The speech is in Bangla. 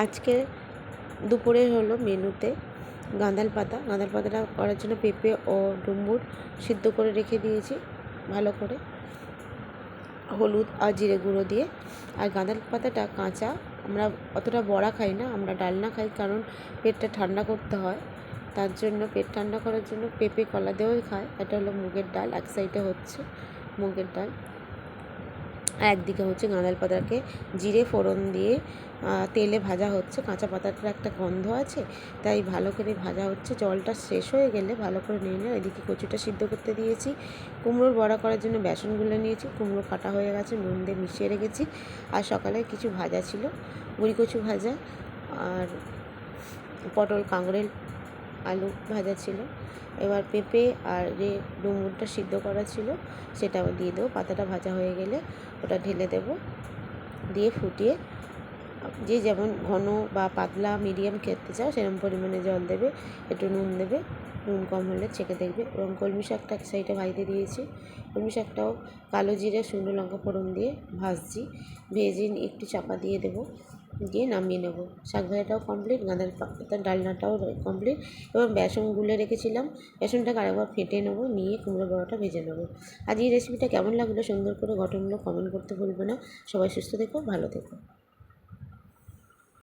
আজকে দুপুরে হলো মেনুতে গাঁদাল পাতাটা করার জন্য পেঁপে ও ডুমুর সিদ্ধ করে রেখে দিয়েছি ভালো করে হলুদ আর জিরে গুঁড়ো দিয়ে। আর গাঁদাল পাতাটা কাঁচা, আমরা অতটা বড়া খাই না, আমরা ডালনা খাই, কারণ পেটটা ঠান্ডা করতে হয়। তার জন্য পেট ঠান্ডা করার জন্য পেঁপে কলা দিয়েও খায়। এটা হলো মুগের ডাল, এক সাইডে হচ্ছে মুগের ডাল, আর একদিকে হচ্ছে গাঁদাল পাতাকে জিরে ফোড়ন দিয়ে তেলে ভাজা হচ্ছে। কাঁচা পাতাটার একটা গন্ধ আছে, তাই ভালো করে ভাজা হচ্ছে। জলটা শেষ হয়ে গেলে ভালো করে নিয়ে নেয়। এদিকে কচুটা সিদ্ধ করতে দিয়েছি। কুমড়োর বড়া করার জন্য বেসন গুলে নিয়েছি, কুমড়ো কাটা হয়ে গেছে, নুন দিয়ে মিশিয়ে রেখেছি। আর সকালে কিছু ভাজা ছিল, মুড়ি কচু ভাজা আর পটল কাঁকরোল আলু ভাজা ছিল। এবার পেঁপে আর ডুমুরটা সিদ্ধ করা ছিল, সেটাও দিয়ে দেবো। পাতাটা ভাজা হয়ে গেলে ওটা ঢেলে দেবো, দিয়ে ফুটিয়ে যে যেমন ঘন বা পাতলা মিডিয়াম খেতে চাও সেরকম পরিমাণে জল দেবে, একটু নুন দেবে, নুন কম হলে চেখে দেখবে। এবং কলমি শাকটা এক সাইডে ভাজতে দিয়েছি। কলমি শাকটাও কালো জিরে শুকনো লঙ্কা ফোড়ন দিয়ে ভাজছি, ভেজে একটু চাপা দিয়ে দেবো, দিয়ে নামিয়ে নেবো। শাক ভাজাটাও কমপ্লিট, গাঁদাল পাতার ডালনাটাও কমপ্লিট। এবং বেসন গুলে রেখেছিলাম, বেসনটাকে আরেকবার ফেটে নেবো, নিয়ে কুমড়ো বড়াটা ভেজে নেবো। আজ এই রেসিপিটা কেমন লাগলো সুন্দর করে গঠনমূলক কমেন্ট করতে ভুলবে না। সবাই সুস্থ থেকো, ভালো থেকো।